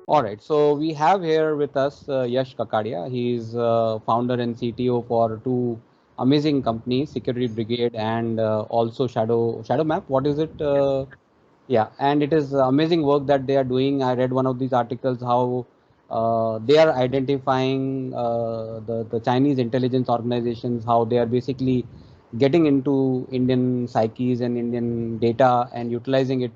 All right, so we have here with us Yash Kakadia. He is founder and CTO for two amazing companies, Security Brigade and also Shadow Map. What is it? Yes. Yeah, and it is amazing work that they are doing. I read one of these articles how they are identifying the Chinese intelligence organizations, how they are basically getting into Indian psyches and Indian data and utilizing it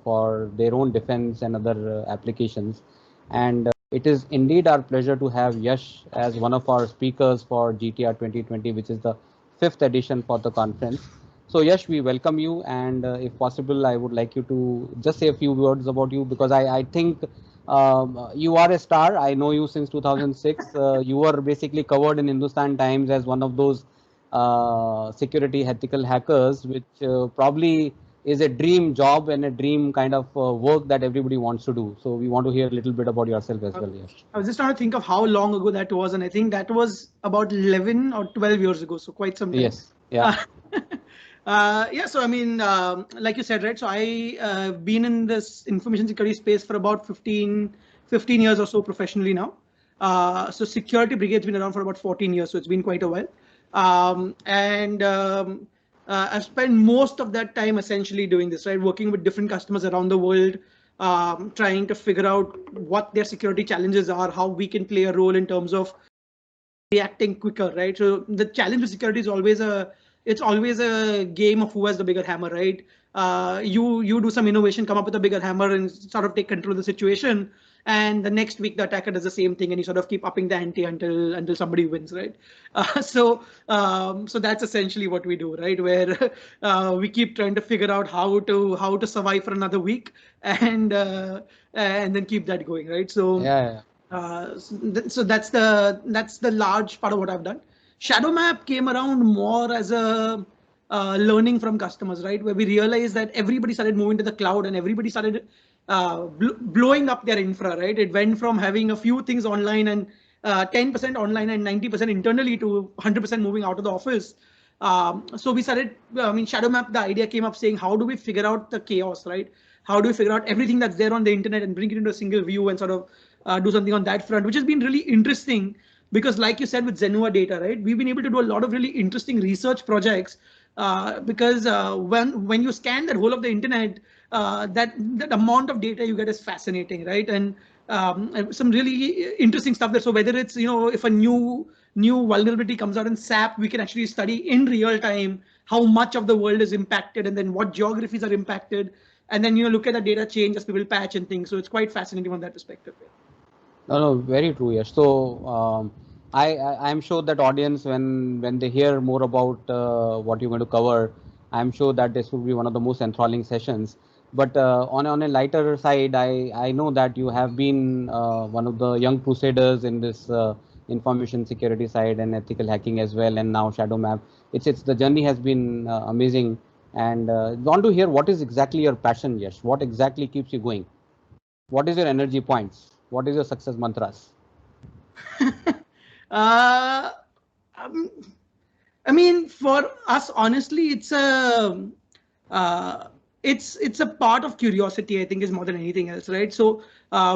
for their own defense and other applications. And it is indeed our pleasure to have Yash as one of our speakers for GTR 2020, which is the fifth edition for the conference. So Yash, we welcome you, and if possible, I would like you to just say a few words about you because I think you are a star. I know you since 2006. You were basically covered in Hindustan Times as one of those security ethical hackers, which probably is a dream job and a dream kind of work that everybody wants to do. So we want to hear a little bit about yourself as Uh, well, Yash. I was just trying to think of how long ago that was, and I think that was about 11 or 12 years ago, so quite some time. Yes, yeah, Uh, yeah, so I mean, like you said, right? So I been in this information security space for about 15 years or so professionally now. So Security Brigade's been around for about 14 years, so it's been quite a while. And I've spent most of that time essentially doing this, right? Working with different customers around the world, trying to figure out what their security challenges are, how we can play a role in terms of reacting quicker, right? So the challenge with security is always a game of who has the bigger hammer, right? You do some innovation, come up with a bigger hammer, and sort of take control of the situation. And the next week, the attacker does the same thing, and you sort of keep upping the ante until somebody wins, right? So that's essentially what we do, right? Where we keep trying to figure out how to survive for another week, and then keep that going, right? So yeah, so that's the large part of what I've done. Shadow Map came around more as a learning from customers, right? Where we realized that everybody started moving to the cloud and everybody started blowing up their infra, right? It went from having a few things online and 10% online and 90% internally to 100% moving out of the office. So we started, I mean, Shadow Map, the idea came up saying, how do we figure out the chaos, right? How do we figure out everything that's there on the internet and bring it into a single view and sort of do something on that front, which has been really interesting because, like you said, with Zenua data, right, we've been able to do a lot of really interesting research projects because when you scan that whole of the internet, that amount of data you get is fascinating, right? And some really interesting stuff there. So whether it's if a new vulnerability comes out in SAP, we can actually study in real time how much of the world is impacted and then what geographies are impacted, and then look at the data change as people patch and things. So it's quite fascinating from that perspective. no, no, very true, Yash. So I'm sure that audience, when they hear more about what you're going to cover, I'm sure that this will be one of the most enthralling sessions. But on a lighter side, I know that you have been one of the young crusaders in this information security side and ethical hacking as well, and now Shadow Map. It's the journey has been amazing, and want to hear what is exactly your passion, Yash. What exactly keeps you going? What is your energy points? What is your success mantras? uh, um, I mean, for us, honestly, uh, it's a part of curiosity. I think is more than anything else, right? So,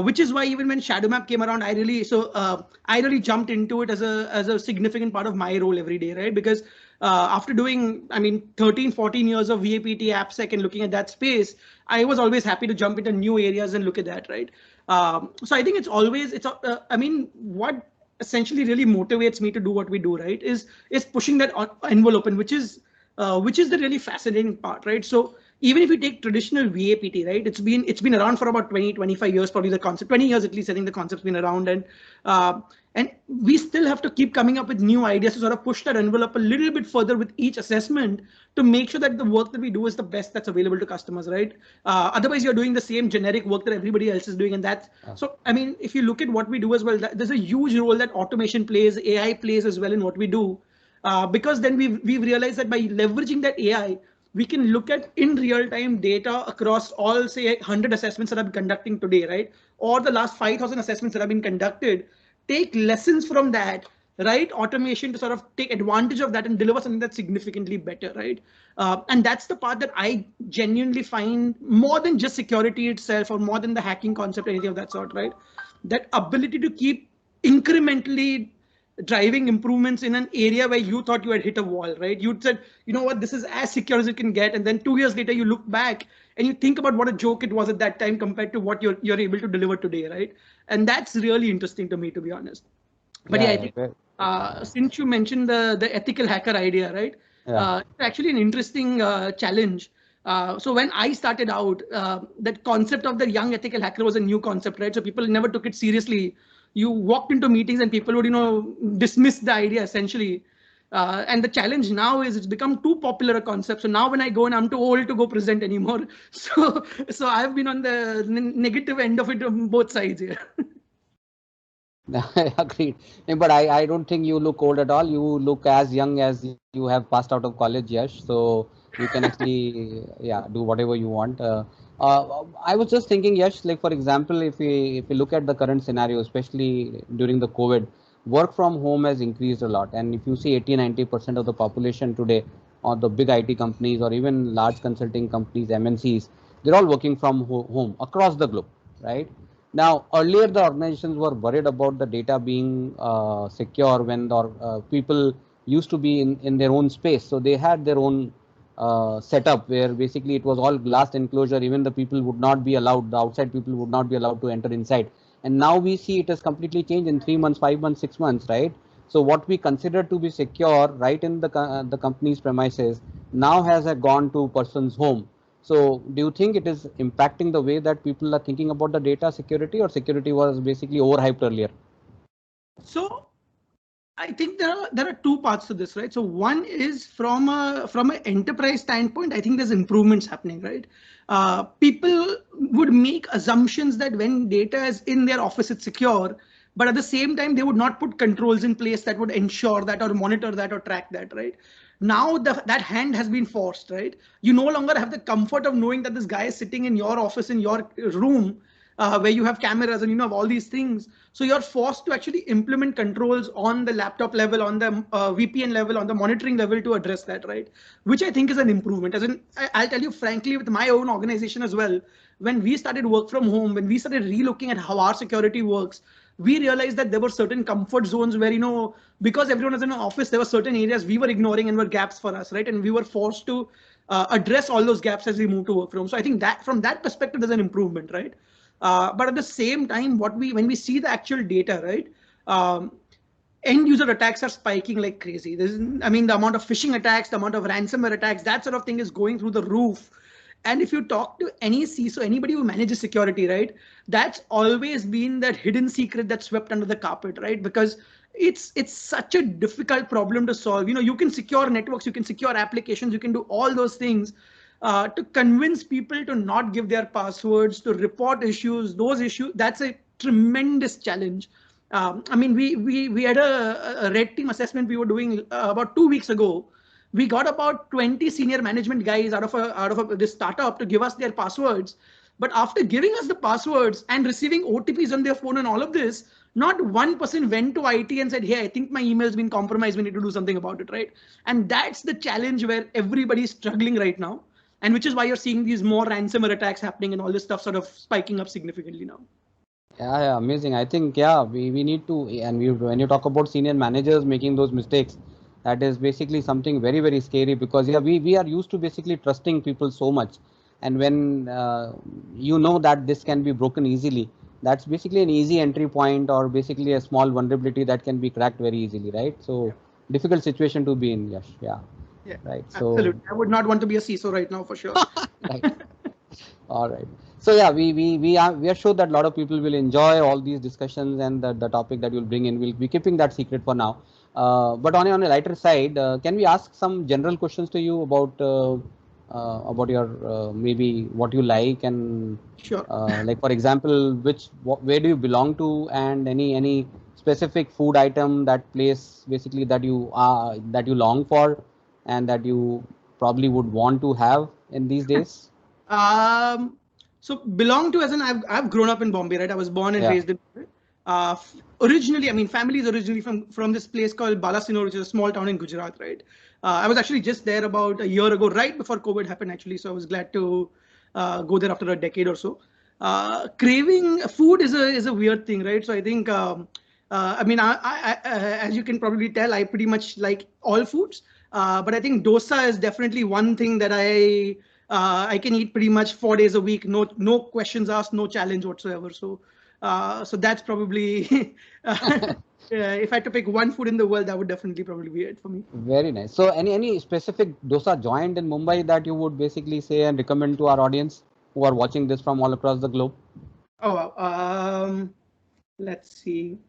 which is why even when Shadow Map came around, I really jumped into it as a significant part of my role every day, right? Because after doing, I mean, 13, 14 years of VAPT, AppSec, and looking at that space, I was always happy to jump into new areas and look at that, right? So I think I mean, what essentially really motivates me to do what we do, right, is pushing that envelope, and which is the really fascinating part, right? So even if you take traditional VAPT, right, it's been around for about 20, 25 years, probably the concept, 20 years at least. I think the concept's been around, and we still have to keep coming up with new ideas to sort of push that envelope a little bit further with each assessment to make sure that the work that we do is the best that's available to customers, right? Otherwise, you're doing the same generic work that everybody else is doing, and that's so. I mean, if you look at what we do as well, there's a huge role that automation plays, AI plays as well in what we do, because then we've realized that by leveraging that AI, we can look at in real time data across all, say, 100 assessments that I'm conducting today, right? Or the last 5,000 assessments that have been conducted, take lessons from that, right automation to sort of take advantage of that and deliver something that's significantly better, right? And that's the part that I genuinely find more than just security itself or more than the hacking concept or anything of that sort, right? That ability to keep incrementally driving improvements in an area where you thought you had hit a wall, right? You said, you know what, this is as secure as it can get. And then 2 years later, you look back and you think about what a joke it was at that time compared to what you're able to deliver today, right? And that's really interesting to me, to be honest. But yeah, I think since you mentioned the ethical hacker idea, right? It's actually an interesting challenge. So when I started out, that concept of the young ethical hacker was a new concept, right? So people never took it seriously. You walked into meetings and people would, dismiss the idea essentially. And the challenge now is it's become too popular a concept. So now when I go and I'm too old to go present anymore. So I've been on the negative end of it on both sides here. Agreed. But I don't think you look old at all. You look as young as you have passed out of college, Yash. So you can actually, yeah, do whatever you want. I was just thinking, Yash, like for example, if we look at the current scenario, especially during the COVID, work from home has increased a lot. And if you see 80-90% of the population today, or the big IT companies, or even large consulting companies, MNCs, they're all working from home across the globe, right? Now, earlier the organizations were worried about the data being secure when the people used to be in their own space. So they had their own setup where basically it was all glass enclosure. Even the people would not be allowed, the outside people would not be allowed to enter inside. And now we see it has completely changed in 3 months, 5 months, 6 months, right? So what we consider to be secure right in the company's premises now has gone to person's home. So do you think it is impacting the way that people are thinking about the data security, or security was basically overhyped earlier? So I think there are two parts to this, right? So one is from an enterprise standpoint, I think there's improvements happening, right? People would make assumptions that when data is in their office, it's secure, but at the same time, they would not put controls in place that would ensure that or monitor that or track that, right? Now that hand has been forced, right? You no longer have the comfort of knowing that this guy is sitting in your office, in your room, where you have cameras and have all these things. So you're forced to actually implement controls on the laptop level, on the VPN level, on the monitoring level to address that, right? Which I think is an improvement. As in, I'll tell you frankly, with my own organization as well, when we started work from home, when we started relooking at how our security works, we realized that there were certain comfort zones where, because everyone was in an office, there were certain areas we were ignoring and were gaps for us, right? And we were forced to address all those gaps as we move to work from home. So I think that from that perspective, there's an improvement, right? But at the same time, when we see the actual data, right? End user attacks are spiking like crazy. The amount of phishing attacks, the amount of ransomware attacks, that sort of thing is going through the roof. And if you talk to any CISO, anybody who manages security, right, that's always been that hidden secret that's swept under the carpet, right? Because it's such a difficult problem to solve. You can secure networks, you can secure applications, you can do all those things. To convince people to not give their passwords, to report issues, those issues, that's a tremendous challenge. We had a red team assessment we were doing about 2 weeks ago. We got about 20 senior management guys out of this startup to give us their passwords. But after giving us the passwords and receiving OTPs on their phone and all of this, not one person went to IT and said, hey, I think my email's been compromised. We need to do something about it, right? And that's the challenge where everybody's struggling right now. And which is why you're seeing these more ransomware attacks happening and all this stuff sort of spiking up significantly now. Yeah, amazing. I think, we need to, and when you talk about senior managers making those mistakes, that is basically something very, very scary, because we are used to basically trusting people so much. And when that this can be broken easily, that's basically an easy entry point, or basically a small vulnerability that can be cracked very easily, right? So difficult situation to be in, Yash. Yeah. Right. Absolutely. I would not want to be a CISO right now for sure. Right. All right. So yeah, we are sure that a lot of people will enjoy all these discussions, and the topic that you'll bring in, we'll be keeping that secret for now. But on a lighter side, can we ask some general questions to you about your maybe what you like, and sure. Like for example, where do you belong to, and any specific food item, that place basically that you long for, and that you probably would want to have in these days? So belong to, as in I've grown up in Bombay, right? I was born and raised in Bombay. Originally, I mean, family is originally from this place called Balasinor, which is a small town in Gujarat, right? I was actually just there about a year ago, right before COVID happened, actually. So I was glad to go there after a decade or so. Craving food is a weird thing, right? So I think, I mean, as you can probably tell, I pretty much like all foods. But I think dosa is definitely one thing that I can eat pretty much 4 days a week, no questions asked, no challenge whatsoever. So that's probably yeah, if I had to pick one food in the world, that would definitely probably be it for me. Very nice. So any specific dosa joint in Mumbai that you would basically say and recommend to our audience who are watching this from all across the globe? Oh, wow. Let's see.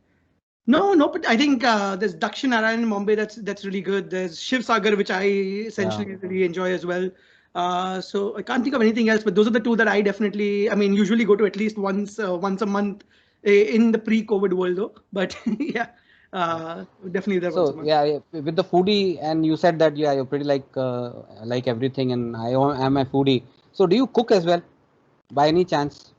No, but I think there's Dakshin Narayan in Mumbai. That's really good. There's Shiv Sagar, which I essentially really enjoy as well. So I can't think of anything else, but those are the two that I definitely, I mean, usually go to at least once a month in the pre-COVID world, though. But yeah, definitely there once a So month. yeah, with the foodie, and you said that yeah, you're pretty like everything, and I am a foodie. So do you cook as well, by any chance?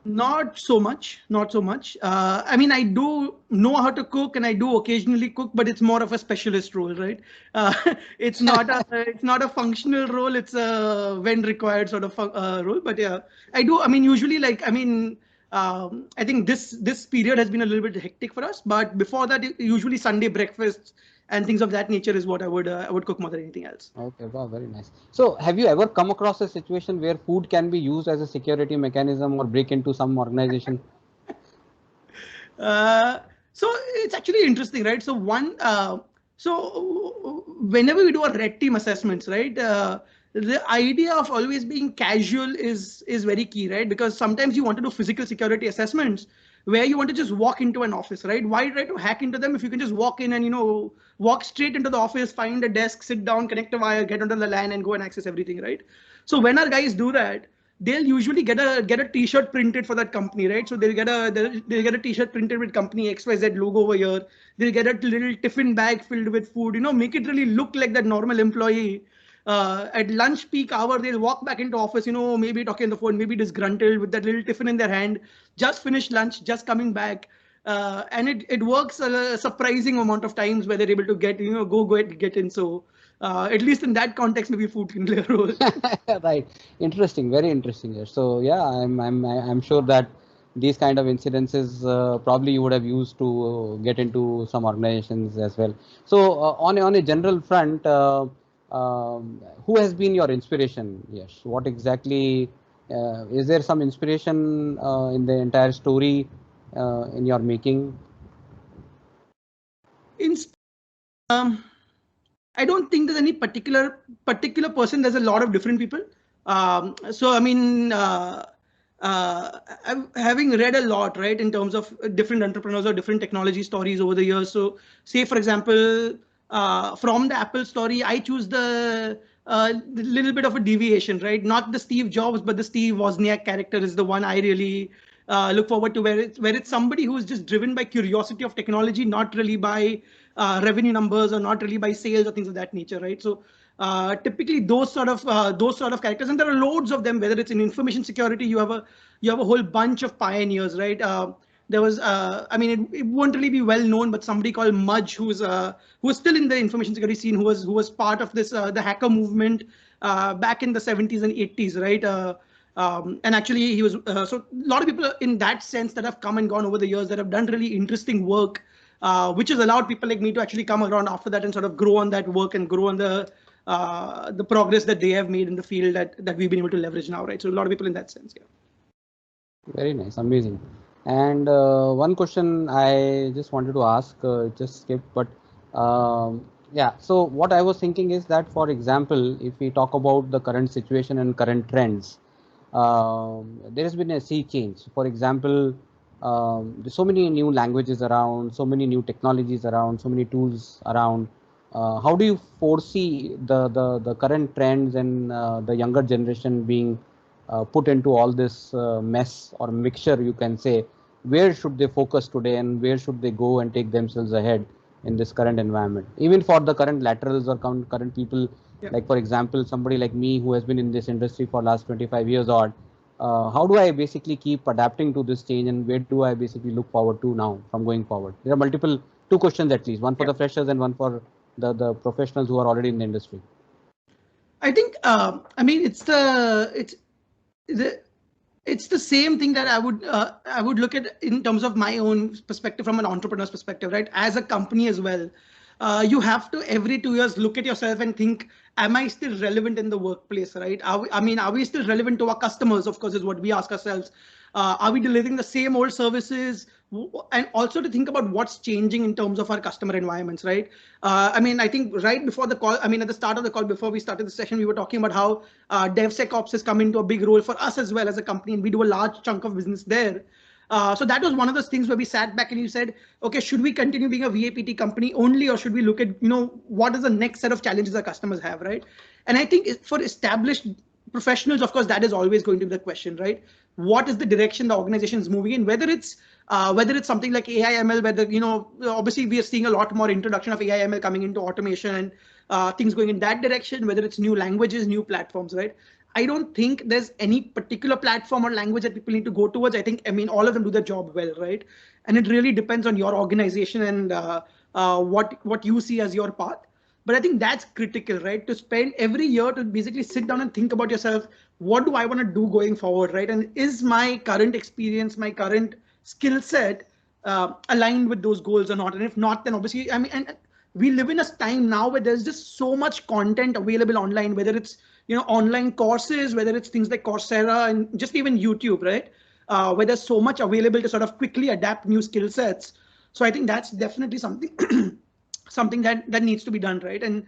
Not so much, not so much. I mean, I do know how to cook, and I do occasionally cook, but it's more of a specialist role, right? Uh, it's not a functional role. It's a when required sort of role. But yeah, I do. I mean, usually, like, I mean, I think this period has been a little bit hectic for us. But before that, usually Sunday breakfasts and things of that nature is what I would cook more than anything else. Okay, wow, very nice. So have you ever come across a situation where food can be used as a security mechanism or break into some organization? So it's actually interesting, right? So whenever we do a red team assessments, right? The idea of always being casual is very key, right? Because sometimes you want to do physical security assessments where you want to just walk into an office, right? Why try to hack into them if you can just walk in and walk straight into the office, find a desk, sit down, connect a wire, get onto the LAN, and go and access everything, right? So when our guys do that, they'll usually get a t-shirt printed for that company, right? So they'll get a t-shirt printed with company XYZ logo over here. They'll get a little tiffin bag filled with food, make it really look like that normal employee. At lunch peak hour, they'll walk back into office, maybe talking on the phone, maybe disgruntled with that little tiffin in their hand, just finished lunch, just coming back. And it works a surprising amount of times where they're able to get, go ahead, get in. So at least in that context, maybe food can play a role. Right. Interesting. Very interesting. Yes. So yeah, I'm sure that these kind of incidences probably you would have used to get into some organizations as well. So on a general front, who has been your inspiration? Yes. What exactly is there some inspiration in the entire story in your making? In I don't think there's any particular person. There's a lot of different people. So I mean, having read a lot, right, in terms of different entrepreneurs or different technology stories over the years. So say, for example, from the Apple story, I choose the little bit of a deviation, right? Not the Steve Jobs, but the Steve Wozniak character is the one I really look forward to, where it's somebody who's just driven by curiosity of technology, not really by revenue numbers or not really by sales or things of that nature, right? So typically those sort of characters, and there are loads of them. Whether it's in information security, you have a whole bunch of pioneers, right? There was, I mean, it won't really be well known, but somebody called Mudge, who was still in the information security scene, who was part of this the hacker movement back in the 70s and 80s, right? And actually, he was so a lot of people in that sense that have come and gone over the years that have done really interesting work, which has allowed people like me to actually come around after that and sort of grow on that work and grow on the progress that they have made in the field that we've been able to leverage now, right? So a lot of people in that sense, yeah. Very nice, amazing. And one question I just wanted to ask, just skipped, but yeah. So what I was thinking is that, for example, if we talk about the current situation and current trends, there has been a sea change. For example, there's so many new languages around, so many new technologies around, so many tools around. How do you foresee the current trends and the younger generation being put into all this mess or mixture, you can say? Where should they focus today, and where should they go and take themselves ahead in this current environment? Even for the current laterals or current people, Yeah. like for example, somebody like me who has been in this industry for last 25 years odd, how do I basically keep adapting to this change, and where do I basically look forward to now from going forward? There are two questions at least, one for the freshers and one for the professionals who are already in the industry. I think, I mean, it's the same thing that I would look at in terms of my own perspective from an entrepreneur's perspective, right? As a company as well, you have to every 2 years look at yourself and think, am I still relevant in the workplace, right? Are we still relevant to our customers? Of course, is what we ask ourselves. Are we delivering the same old services? And also to think about what's changing in terms of our customer environments, right? I mean, I think right before the call, I mean, at the start of the call, before we started the session, we were talking about how DevSecOps has come into a big role for us as well as a company, and we do a large chunk of business there. So that was one of those things where we sat back and you said, okay, should we continue being a VAPT company only, or should we look at, what is the next set of challenges our customers have, right? And I think for established professionals, of course, that is always going to be the question, right? What is the direction the organization is moving in? Whether it's something like AI ML, whether, obviously we are seeing a lot more introduction of AI ML coming into automation and things going in that direction, whether it's new languages, new platforms, right? I don't think there's any particular platform or language that people need to go towards. I mean, all of them do their job well, right? And it really depends on your organization and what you see as your path. But I think that's critical, right? To spend every year to basically sit down and think about yourself, what do I want to do going forward, right? And is my current experience, my current skill set aligned with those goals or not? And if not, then obviously, I mean, and we live in a time now where there's just so much content available online, whether it's online courses, whether it's things like Coursera and just even YouTube, right? Where there's so much available to sort of quickly adapt new skill sets. So I think that's definitely something something that needs to be done, right? And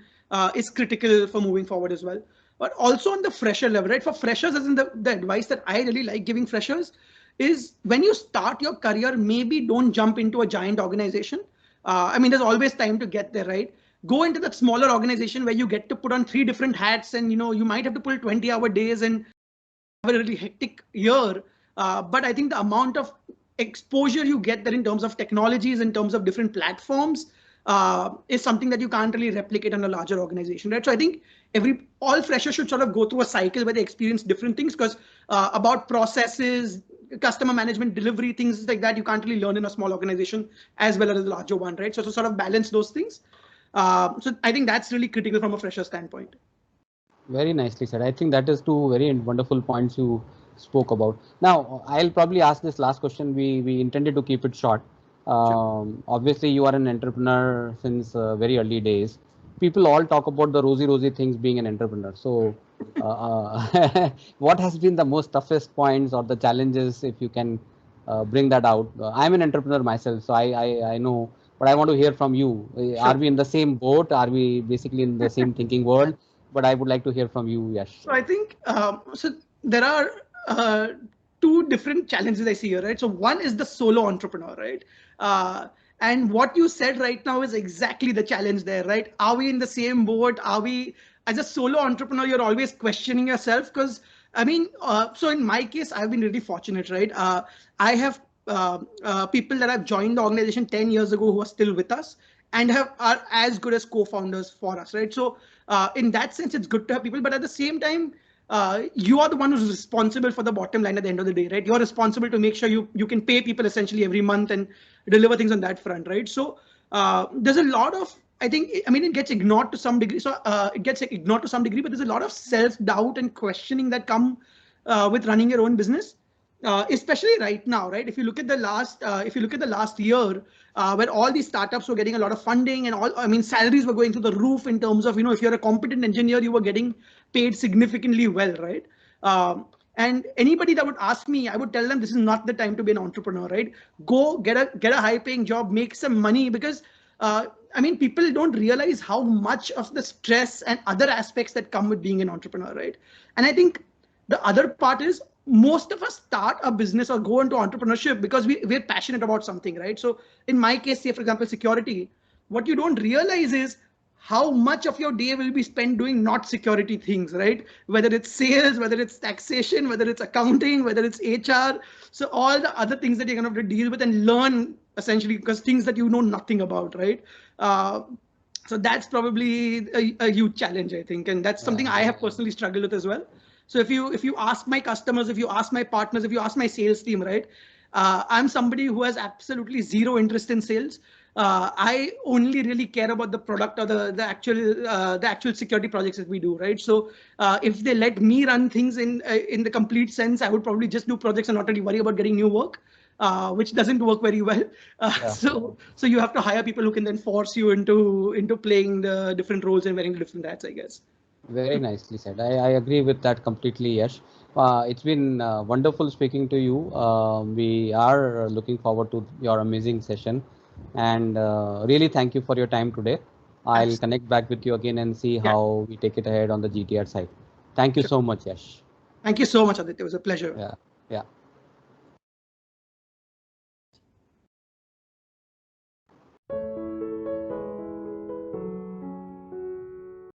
is critical for moving forward as well. But also on the fresher level, right? For freshers, as in the advice that I really like giving freshers is, when you start your career, maybe don't jump into a giant organization. I mean, there's always time to get there, right? Go into that smaller organization where you get to put on 3 different hats, and you might have to pull 20-hour days and have a really hectic year. But I think the amount of exposure you get there in terms of technologies, in terms of different platforms, is something that you can't really replicate in a larger organization, right? So I think all freshers should sort of go through a cycle where they experience different things, because about processes, customer management, delivery, things like that, you can't really learn in a small organization as well as a larger one, right? So to sort of balance those things. So I think that's really critical from a fresher standpoint. Very nicely said. I think that is two very wonderful points you spoke about. Now, I'll probably ask this last question. We intended to keep it short. Obviously, you are an entrepreneur since very early days. People all talk about the rosy things being an entrepreneur. So what has been the most toughest points or the challenges, if you can bring that out? I'm an entrepreneur myself, so I know, but I want to hear from you. Sure. Are we in the same boat? Are we basically in the same thinking world? But I would like to hear from you, Yash. So I think, so there are 2 different challenges I see here, right? So one is the solo entrepreneur, right? And what you said right now is exactly the challenge there, right? Are we in the same boat? Are we, as a solo entrepreneur, you're always questioning yourself? Because I mean, so in my case, I've been really fortunate, right? I have people that have joined the organization 10 years ago who are still with us and are as good as co-founders for us, right? So in that sense, it's good to have people, but at the same time, you are the one who's responsible for the bottom line at the end of the day, right? You're responsible to make sure you can pay people essentially every month and deliver things on that front, right? So there's a lot of, I mean, it gets ignored to some degree. So it gets ignored to some degree, but there's a lot of self-doubt and questioning that come with running your own business. Especially right now, right? If you look at the last year, where all these startups were getting a lot of funding and I mean, salaries were going through the roof in terms of, if you're a competent engineer, you were getting paid significantly well, right? And anybody that would ask me, I would tell them this is not the time to be an entrepreneur, right? Go get a high-paying job, make some money, because I mean, people don't realize how much of the stress and other aspects that come with being an entrepreneur, right? And I think the other part is, most of us start a business or go into entrepreneurship because we're passionate about something, right? So in my case, say for example, security, what you don't realize is how much of your day will be spent doing not security things, right? Whether it's sales, whether it's taxation, whether it's accounting, whether it's HR. So all the other things that you're going to have to deal with and learn essentially, because things that you know nothing about, right? So that's probably a huge challenge, I think. And that's something I have personally struggled with as well. So if you ask my customers, if you ask my partners, if you ask my sales team, right, I'm somebody who has absolutely zero interest in sales. I only really care about the product or the actual security projects that we do, right? So if they let me run things in the complete sense, I would probably just do projects and not really worry about getting new work. Which doesn't work very well. Yeah. So you have to hire people who can then force you into playing the different roles and wearing the different hats, I guess. Very nicely said. I agree with that completely, Yash. It's been wonderful speaking to you. We are looking forward to your amazing session, and really thank you for your time today. I'll connect back with you again and see Yeah, how we take it ahead on the GTR side. Thank you sure. so much, Yash. Thank you so much, Aditya. It was a pleasure. Yeah, yeah.